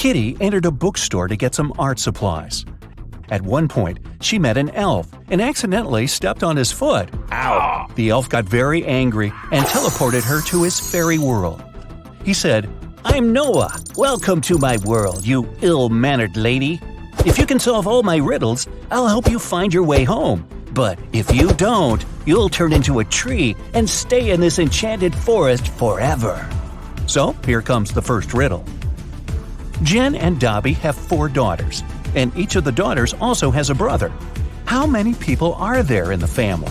Kitty entered a bookstore to get some art supplies. At one point, she met an elf and accidentally stepped on his foot. Ow! The elf got very angry and teleported her to his fairy world. He said, "I'm Noah. Welcome to my world, you ill-mannered lady. If you can solve all my riddles, I'll help you find your way home. But if you don't, you'll turn into a tree and stay in this enchanted forest forever." So here comes the first riddle. Jen and Dobby have 4 daughters, and each of the daughters also has a brother. How many people are there in the family?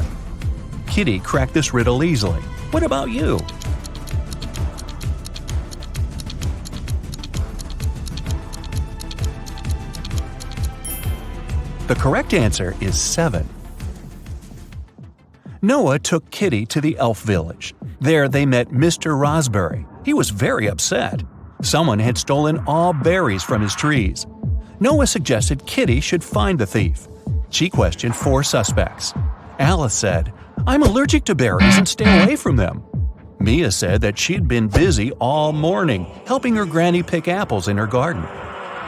Kitty cracked this riddle easily. What about you? The correct answer is 7. Noah took Kitty to the elf village. There they met Mr. Raspberry. He was very upset. Someone had stolen all berries from his trees. Noah suggested Kitty should find the thief. She questioned 4 suspects. Alice said, "I'm allergic to berries and stay away from them." Mia said that she'd been busy all morning helping her granny pick apples in her garden.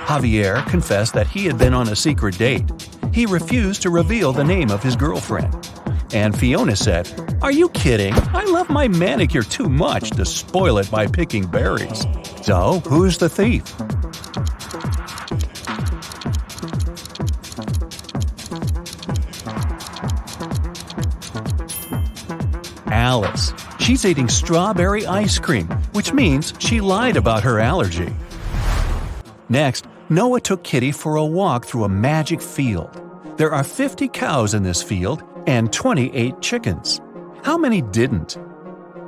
Javier confessed that he had been on a secret date. He refused to reveal the name of his girlfriend. And Fiona said, "Are you kidding? I love my manicure too much to spoil it by picking berries." So, who's the thief? Alice. She's eating strawberry ice cream, which means she lied about her allergy. Next, Noah took Kitty for a walk through a magic field. There are 50 cows in this field and 28 chickens. How many didn't?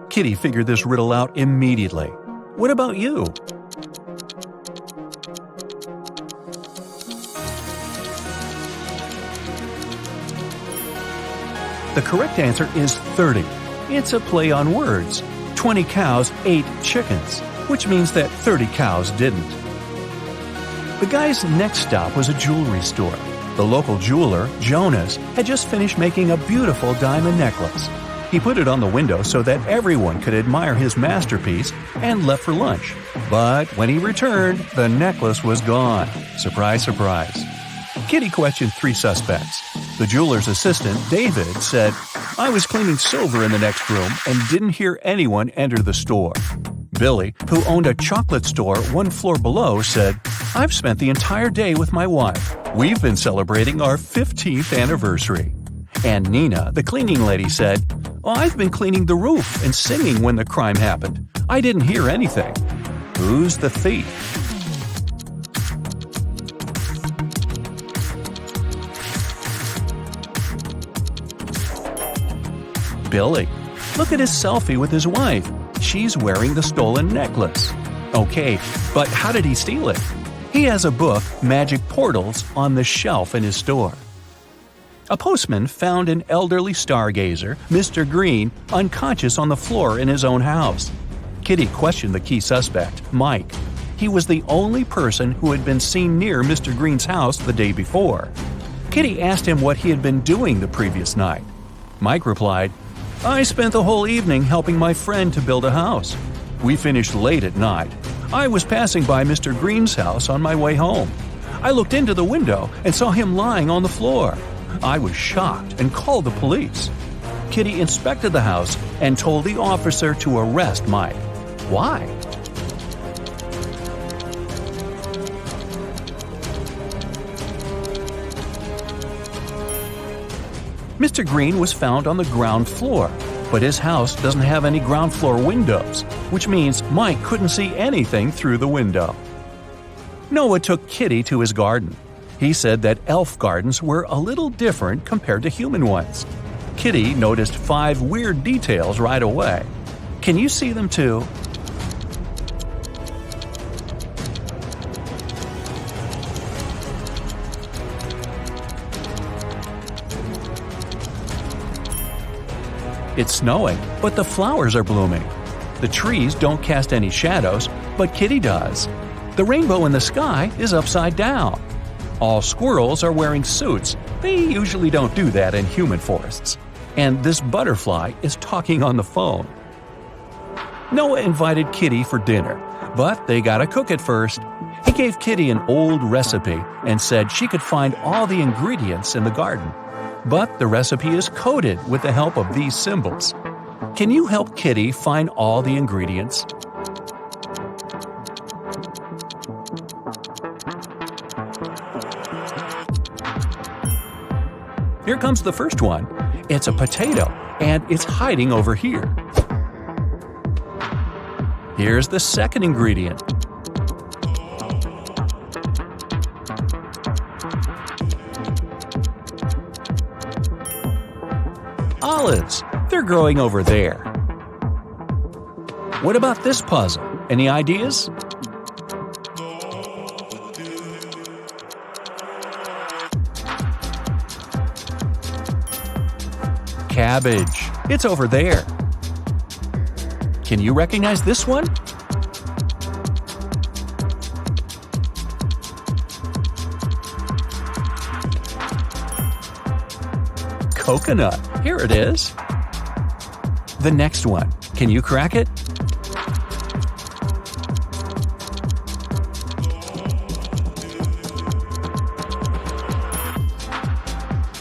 Kitty figured this riddle out immediately. What about you? The correct answer is 30. It's a play on words. 20 cows ate chickens, which means that 30 cows didn't. The guy's next stop was a jewelry store. The local jeweler, Jonas, had just finished making a beautiful diamond necklace. He put it on the window so that everyone could admire his masterpiece and left for lunch. But when he returned, the necklace was gone. Surprise, surprise. Kitty questioned 3 suspects. The jeweler's assistant, David, said, "I was cleaning silver in the next room and didn't hear anyone enter the store." Billy, who owned a chocolate store 1 floor below, said, "I've spent the entire day with my wife. We've been celebrating our 15th anniversary." And Nina, the cleaning lady, said, "I've been cleaning the roof and singing when the crime happened. I didn't hear anything." Who's the thief? Billy. Look at his selfie with his wife. She's wearing the stolen necklace. Okay, but how did he steal it? He has a book, Magic Portals, on the shelf in his store. A postman found an elderly stargazer, Mr. Green, unconscious on the floor in his own house. Kitty questioned the key suspect, Mike. He was the only person who had been seen near Mr. Green's house the day before. Kitty asked him what he had been doing the previous night. Mike replied, "I spent the whole evening helping my friend to build a house. We finished late at night. I was passing by Mr. Green's house on my way home. I looked into the window and saw him lying on the floor. I was shocked and called the police." Kitty inspected the house and told the officer to arrest Mike. Why? Mr. Green was found on the ground floor, but his house doesn't have any ground floor windows, which means Mike couldn't see anything through the window. Noah took Kitty to his garden. He said that elf gardens were a little different compared to human ones. Kitty noticed 5 weird details right away. Can you see them too? It's snowing, but the flowers are blooming. The trees don't cast any shadows, but Kitty does. The rainbow in the sky is upside down. All squirrels are wearing suits. They usually don't do that in human forests. And this butterfly is talking on the phone. Noah invited Kitty for dinner, but they gotta cook it first. He gave Kitty an old recipe and said she could find all the ingredients in the garden. But the recipe is coded with the help of these symbols. Can you help Kitty find all the ingredients? Here comes the first one. It's a potato, and it's hiding over here. Here's the second ingredient. Olives. They're growing over there. What about this puzzle? Any ideas? Cabbage. It's over there. Can you recognize this one? Coconut. Here it is. The next one. Can you crack it?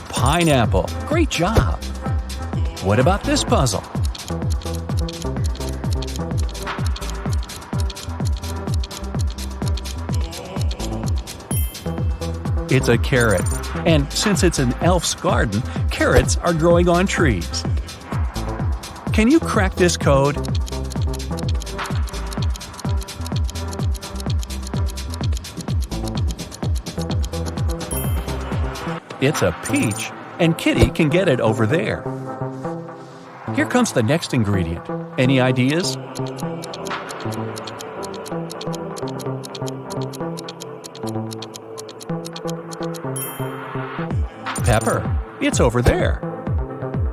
Pineapple. Great job. What about this puzzle? It's a carrot. And since it's an elf's garden, carrots are growing on trees. Can you crack this code? It's a peach, and Kitty can get it over there. Here comes the next ingredient. Any ideas? Pepper. It's over there.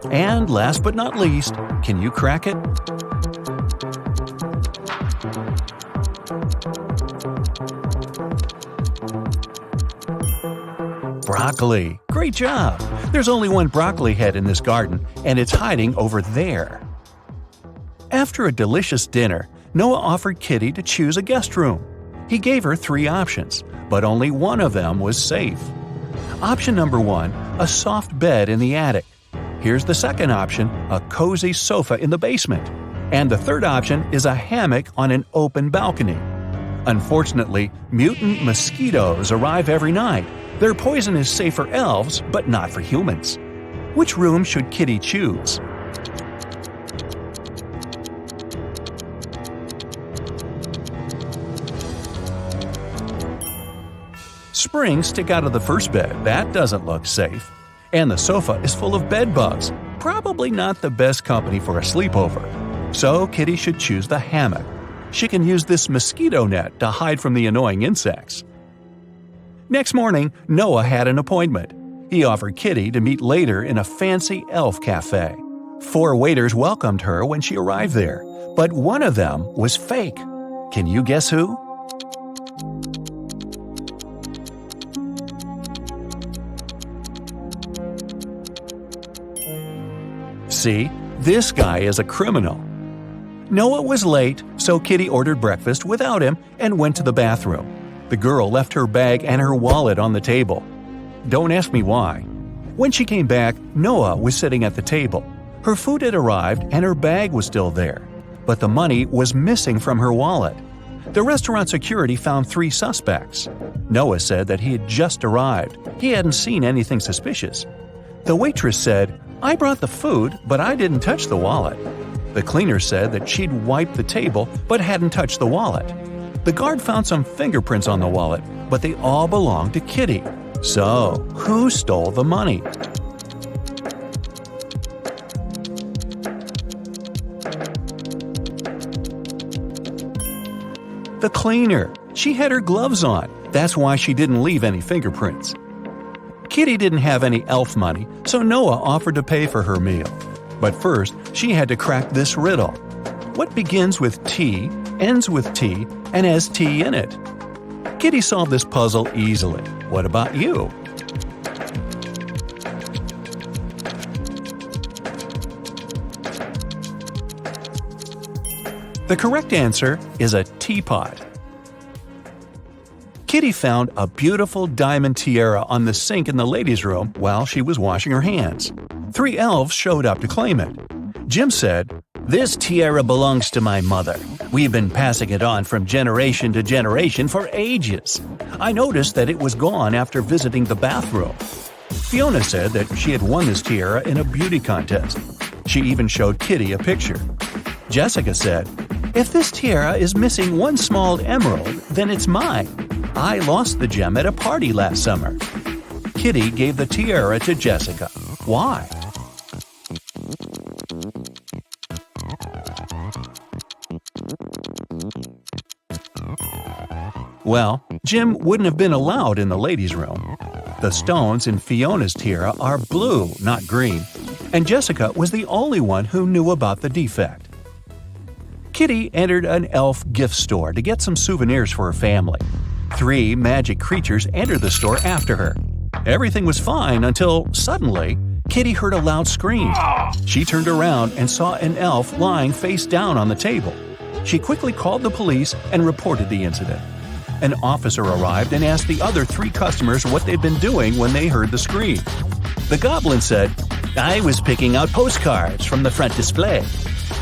And last but not least, can you crack it? Broccoli. Great job! There's only one broccoli head in this garden, and it's hiding over there. After a delicious dinner, Noah offered Kitty to choose a guest room. He gave her 3 options, but only one of them was safe. Option number 1, a soft bed in the attic. Here's the second option, a cozy sofa in the basement. And the third option is a hammock on an open balcony. Unfortunately, mutant mosquitoes arrive every night. Their poison is safe for elves, but not for humans. Which room should Kitty choose? Springs stick out of the first bed. That doesn't look safe. And the sofa is full of bed bugs. Probably not the best company for a sleepover. So Kitty should choose the hammock. She can use this mosquito net to hide from the annoying insects. Next morning, Noah had an appointment. He offered Kitty to meet later in a fancy elf cafe. 4 waiters welcomed her when she arrived there, but one of them was fake. Can you guess who? See, this guy is a criminal. Noah was late, so Kitty ordered breakfast without him and went to the bathroom. The girl left her bag and her wallet on the table. Don't ask me why. When she came back, Noah was sitting at the table. Her food had arrived and her bag was still there, but the money was missing from her wallet. The restaurant security found 3 suspects. Noah said that he had just arrived. He hadn't seen anything suspicious. The waitress said, "I brought the food, but I didn't touch the wallet." The cleaner said that she'd wiped the table but hadn't touched the wallet. The guard found some fingerprints on the wallet, but they all belonged to Kitty. So, who stole the money? The cleaner. She had her gloves on. That's why she didn't leave any fingerprints. Kitty didn't have any elf money, so Noah offered to pay for her meal. But first, she had to crack this riddle. What begins with T, ends with T, and has T in it? Kitty solved this puzzle easily. What about you? The correct answer is a teapot. Kitty found a beautiful diamond tiara on the sink in the ladies' room while she was washing her hands. 3 elves showed up to claim it. Jim said, "This tiara belongs to my mother. We've been passing it on from generation to generation for ages. I noticed that it was gone after visiting the bathroom." Fiona said that she had won this tiara in a beauty contest. She even showed Kitty a picture. Jessica said, "If this tiara is missing one small emerald, then it's mine. I lost the gem at a party last summer." Kitty gave the tiara to Jessica. Why? Well, Jim wouldn't have been allowed in the ladies' room. The stones in Fiona's tiara are blue, not green, and Jessica was the only one who knew about the defect. Kitty entered an elf gift store to get some souvenirs for her family. 3 magic creatures entered the store after her. Everything was fine until, suddenly, Kitty heard a loud scream. She turned around and saw an elf lying face down on the table. She quickly called the police and reported the incident. An officer arrived and asked the other 3 customers what they'd been doing when they heard the scream. The goblin said, "I was picking out postcards from the front display."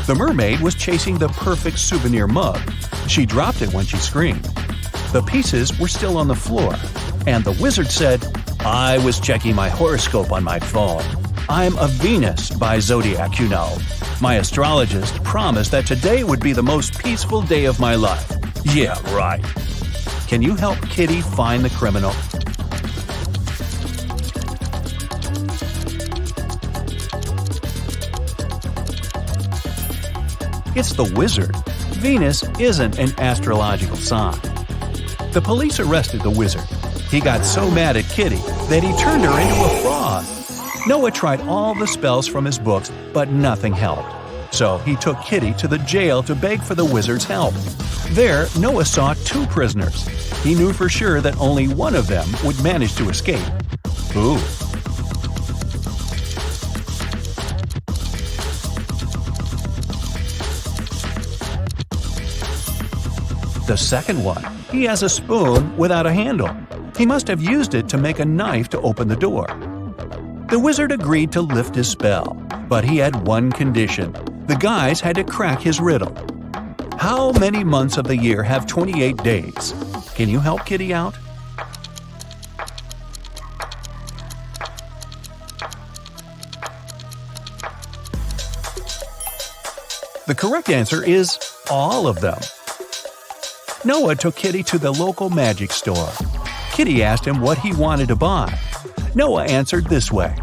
The mermaid was chasing the perfect souvenir mug. She dropped it when she screamed. The pieces were still on the floor, and the wizard said, "I was checking my horoscope on my phone. I'm a Venus by zodiac, you know. My astrologist promised that today would be the most peaceful day of my life." Yeah, right. Can you help Kitty find the criminal? It's the wizard. Venus isn't an astrological sign. The police arrested the wizard. He got so mad at Kitty that he turned her into a frog. Noah tried all the spells from his books, but nothing helped. So he took Kitty to the jail to beg for the wizard's help. There, Noah saw 2 prisoners. He knew for sure that only one of them would manage to escape. Ooh. The second one, he has a spoon without a handle. He must have used it to make a knife to open the door. The wizard agreed to lift his spell, but he had one condition. The guys had to crack his riddle. How many months of the year have 28 days? Can you help Kitty out? The correct answer is all of them. Noah took Kitty to the local magic store. Kitty asked him what he wanted to buy. Noah answered this way,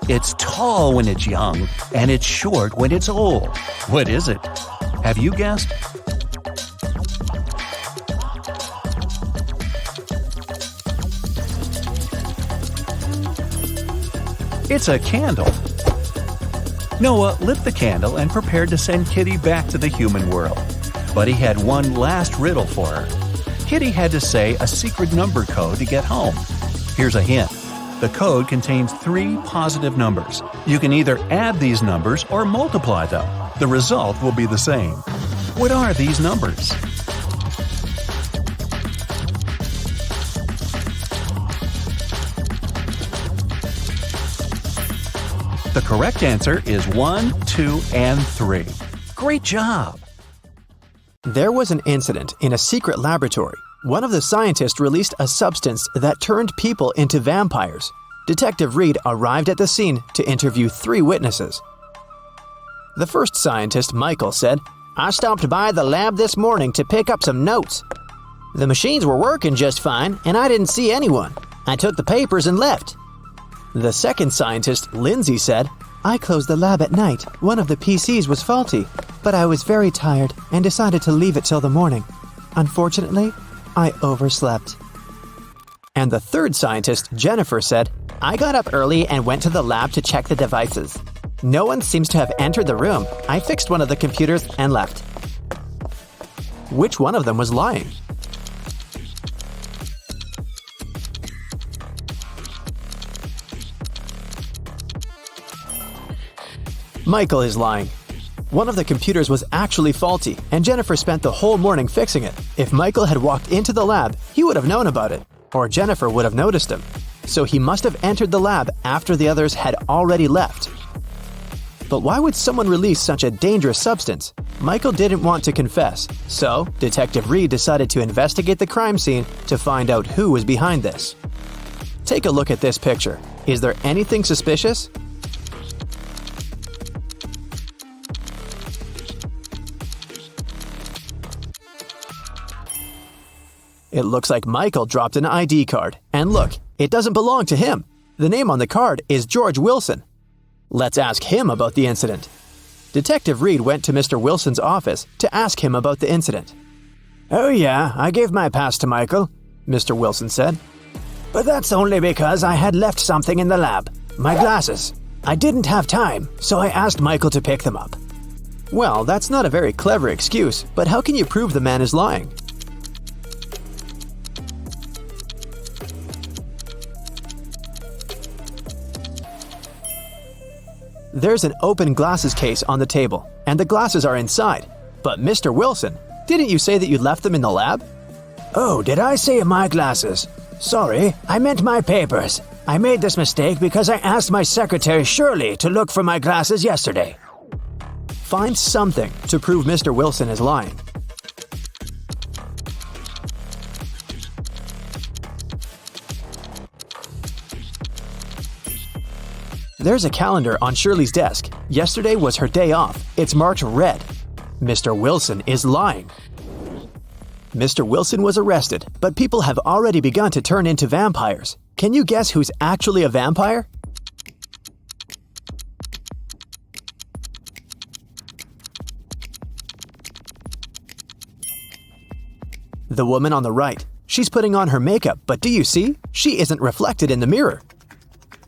"It's tall when it's young, and it's short when it's old." What is it? Have you guessed? It's a candle. Noah lit the candle and prepared to send Kitty back to the human world. But he had one last riddle for her. Kitty had to say a secret number code to get home. Here's a hint. The code contains 3 positive numbers. You can either add these numbers or multiply them. The result will be the same. What are these numbers? The correct answer is 1, 2, and 3. Great job! There was an incident in a secret laboratory. One of the scientists released a substance that turned people into vampires. Detective Reed arrived at the scene to interview 3 witnesses. The first scientist, Michael, said, "I stopped by the lab this morning to pick up some notes. The machines were working just fine, and I didn't see anyone. I took the papers and left." The second scientist, Lindsay, said, "I closed the lab at night. One of the PCs was faulty, but I was very tired and decided to leave it till the morning. Unfortunately, I overslept." And the third scientist, Jennifer, said, "I got up early and went to the lab to check the devices. No one seems to have entered the room. I fixed one of the computers and left." Which one of them was lying? Michael is lying. One of the computers was actually faulty, and Jennifer spent the whole morning fixing it. If Michael had walked into the lab, he would have known about it, or Jennifer would have noticed him. So he must have entered the lab after the others had already left. But why would someone release such a dangerous substance? Michael didn't want to confess, so Detective Reed decided to investigate the crime scene to find out who was behind this. Take a look at this picture. Is there anything suspicious? It looks like Michael dropped an ID card. And look, it doesn't belong to him. The name on the card is George Wilson. Let's ask him about the incident. Detective Reed went to Mr. Wilson's office to ask him about the incident. "Oh yeah, I gave my pass to Michael," Mr. Wilson said. "But that's only because I had left something in the lab. My glasses. I didn't have time, so I asked Michael to pick them up." Well, that's not a very clever excuse, but how can you prove the man is lying? There's an open glasses case on the table, and the glasses are inside. But Mr. Wilson, didn't you say that you left them in the lab? "Oh, did I say my glasses? Sorry, I meant my papers. I made this mistake because I asked my secretary Shirley to look for my glasses yesterday." Find something to prove Mr. Wilson is lying. There's a calendar on Shirley's desk. Yesterday was her day off. It's marked red. Mr. Wilson is lying. Mr. Wilson was arrested, but people have already begun to turn into vampires. Can you guess who's actually a vampire? The woman on the right. She's putting on her makeup, but do you see? She isn't reflected in the mirror.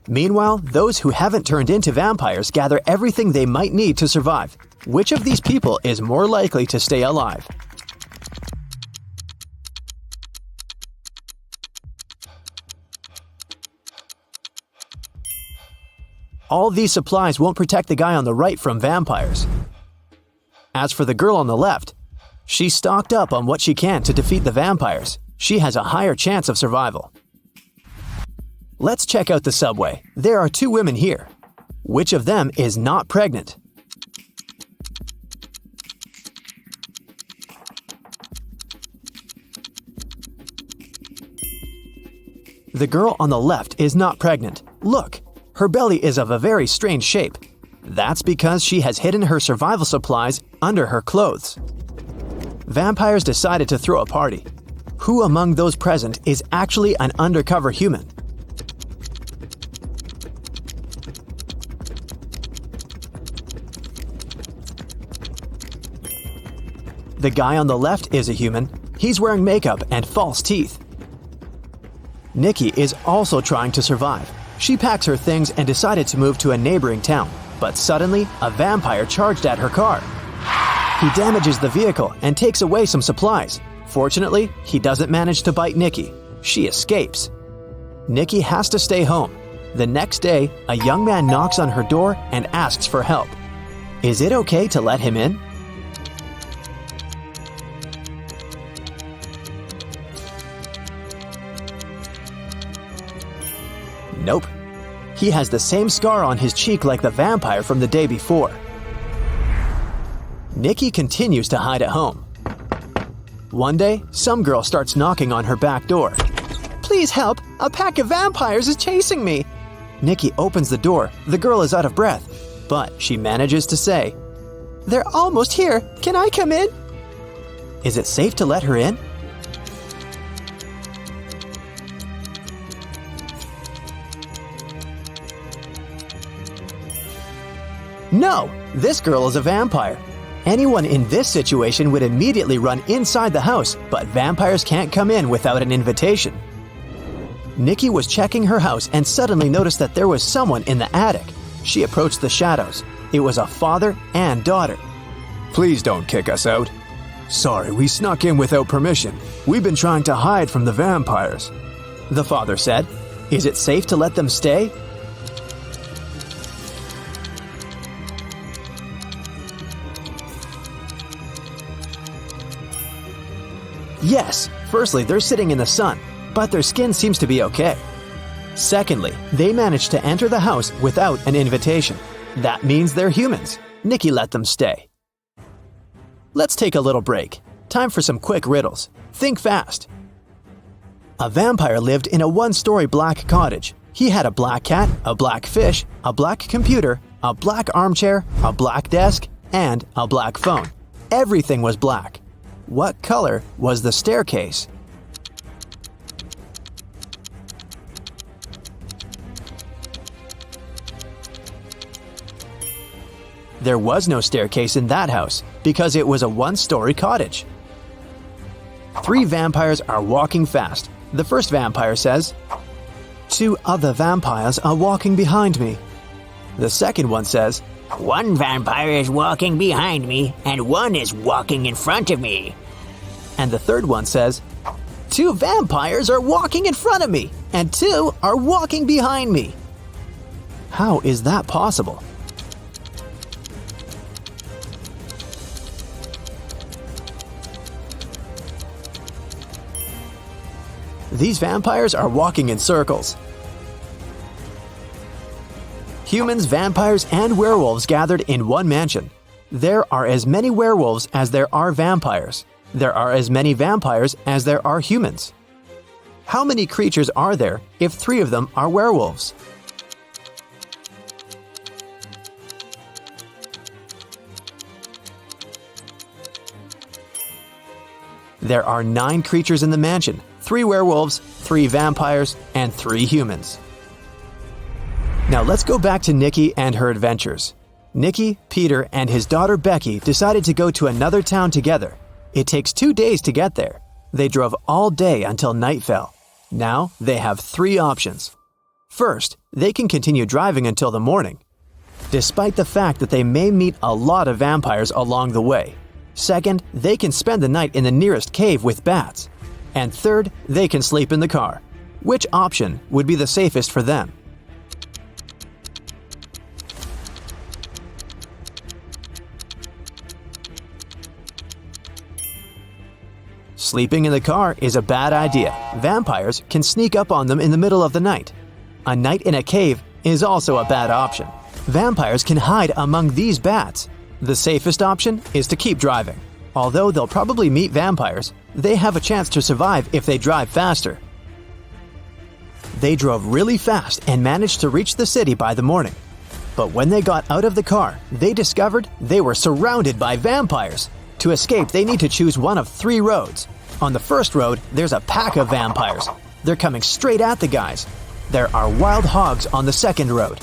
Meanwhile, those who haven't turned into vampires gather everything they might need to survive. Which of these people is more likely to stay alive? All these supplies won't protect the guy on the right from vampires. As for the girl on the left, she's stocked up on what she can to defeat the vampires. She has a higher chance of survival. Let's check out the subway. There are two women here. Which of them is not pregnant? The girl on the left is not pregnant. Look, her belly is of a very strange shape. That's because she has hidden her survival supplies under her clothes. Vampires decided to throw a party. Who among those present is actually an undercover human? The guy on the left is a human. He's wearing makeup and false teeth. Nikki is also trying to survive. She packs her things and decided to move to a neighboring town. But suddenly, a vampire charged at her car. He damages the vehicle and takes away some supplies. Fortunately, he doesn't manage to bite Nikki. She escapes. Nikki has to stay home. The next day, a young man knocks on her door and asks for help. Is it okay to let him in? Nope. He has the same scar on his cheek like the vampire from the day before. Nikki continues to hide at home. One day, some girl starts knocking on her back door. Please help! A pack of vampires is chasing me! Nikki opens the door. The girl is out of breath, but she manages to say, They're almost here! Can I come in? Is it safe to let her in? No! This girl is a vampire. Anyone in this situation would immediately run inside the house, but vampires can't come in without an invitation. Nikki was checking her house and suddenly noticed that there was someone in the attic. She approached the shadows. It was a father and daughter. Please don't kick us out. Sorry, we snuck in without permission. We've been trying to hide from the vampires. The father said, Is it safe to let them stay? Yes, firstly, they're sitting in the sun, but their skin seems to be okay. Secondly, they managed to enter the house without an invitation. That means they're humans. Nikki let them stay. Let's take a little break. Time for some quick riddles. Think fast. A vampire lived in a one-story black cottage. He had a black cat, a black fish, a black computer, a black armchair, a black desk, and a black phone. Everything was black. What color was the staircase? There was no staircase in that house because it was a one-story cottage. 3 vampires are walking fast. The first vampire says, "2 other vampires are walking behind me." The second one says, "One vampire is walking behind me, and one is walking in front of me." and the third one says, "2 vampires are walking in front of me, and 2 are walking behind me." How is that possible? These vampires are walking in circles. Humans, vampires, and werewolves gathered in one mansion. There are as many werewolves as there are vampires. There are as many vampires as there are humans. How many creatures are there if 3 of them are werewolves? There are 9 creatures in the mansion, 3 werewolves, 3 vampires, and 3 humans. Now let's go back to Nikki and her adventures. Nikki, Peter, and his daughter Becky decided to go to another town together. It takes 2 days to get there. They drove all day until night fell. Now they have 3 options. First, they can continue driving until the morning, despite the fact that they may meet a lot of vampires along the way. Second, they can spend the night in the nearest cave with bats. And third, they can sleep in the car. Which option would be the safest for them? Sleeping in the car is a bad idea. Vampires can sneak up on them in the middle of the night. A night in a cave is also a bad option. Vampires can hide among these bats. The safest option is to keep driving. Although they'll probably meet vampires, they have a chance to survive if they drive faster. They drove really fast and managed to reach the city by the morning. But when they got out of the car, they discovered they were surrounded by vampires. To escape, they need to choose one of 3 roads. On the first road, there's a pack of vampires. They're coming straight at the guys. There are wild hogs on the second road.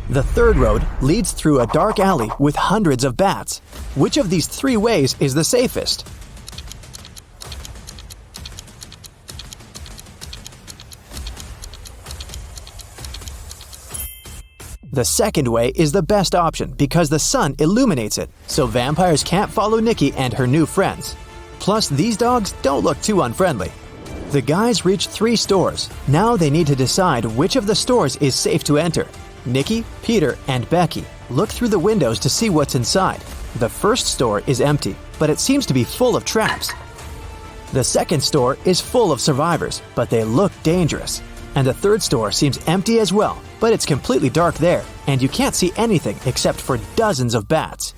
The third road leads through a dark alley with hundreds of bats. Which of these 3 ways is the safest? The second way is the best option because the sun illuminates it, so vampires can't follow Nikki and her new friends. Plus, these dogs don't look too unfriendly. The guys reach 3 stores. Now they need to decide which of the stores is safe to enter. Nikki, Peter, and Becky look through the windows to see what's inside. The first store is empty, but it seems to be full of traps. The second store is full of survivors, but they look dangerous. And the third store seems empty as well, but it's completely dark there, and you can't see anything except for dozens of bats.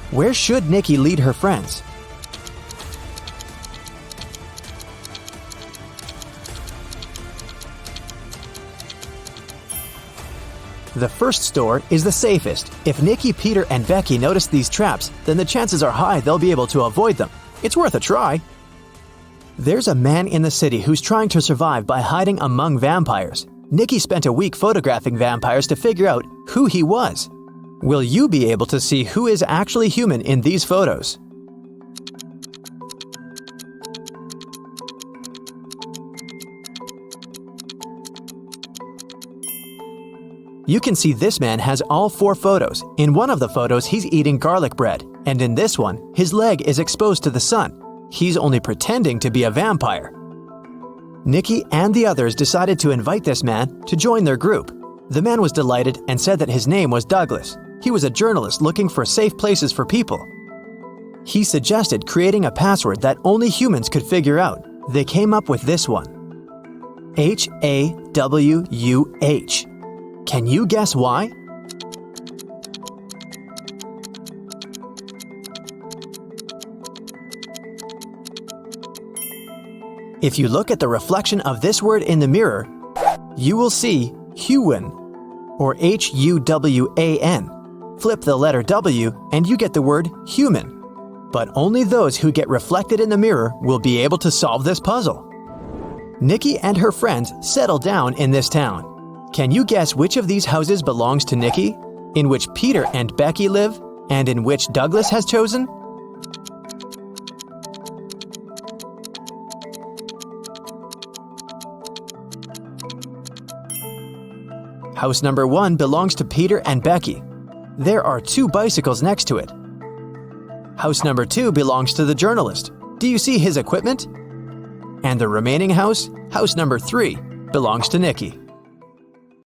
Where should Nikki lead her friends? The first store is the safest. If Nikki, Peter, and Becky notice these traps, then the chances are high they'll be able to avoid them. It's worth a try. There's a man in the city who's trying to survive by hiding among vampires. Nikki spent a week photographing vampires to figure out who he was. Will you be able to see who is actually human in these photos? You can see this man has all 4 photos. In one of the photos, he's eating garlic bread, and in this one, his leg is exposed to the sun. He's only pretending to be a vampire. Nikki and the others decided to invite this man to join their group. The man was delighted and said that his name was Douglas. He was a journalist looking for safe places for people. He suggested creating a password that only humans could figure out. They came up with this one: HAWUH. Can you guess why? If you look at the reflection of this word in the mirror, you will see Huwan, or Huwan. Flip the letter W and you get the word human. But only those who get reflected in the mirror will be able to solve this puzzle. Nikki and her friends settle down in this town. Can you guess which of these houses belongs to Nikki, in which Peter and Becky live, and in which Douglas has chosen? House number 1 belongs to Peter and Becky. There are 2 bicycles next to it. House number 2 belongs to the journalist. Do you see his equipment? And the remaining house, house number 3, belongs to Nikki.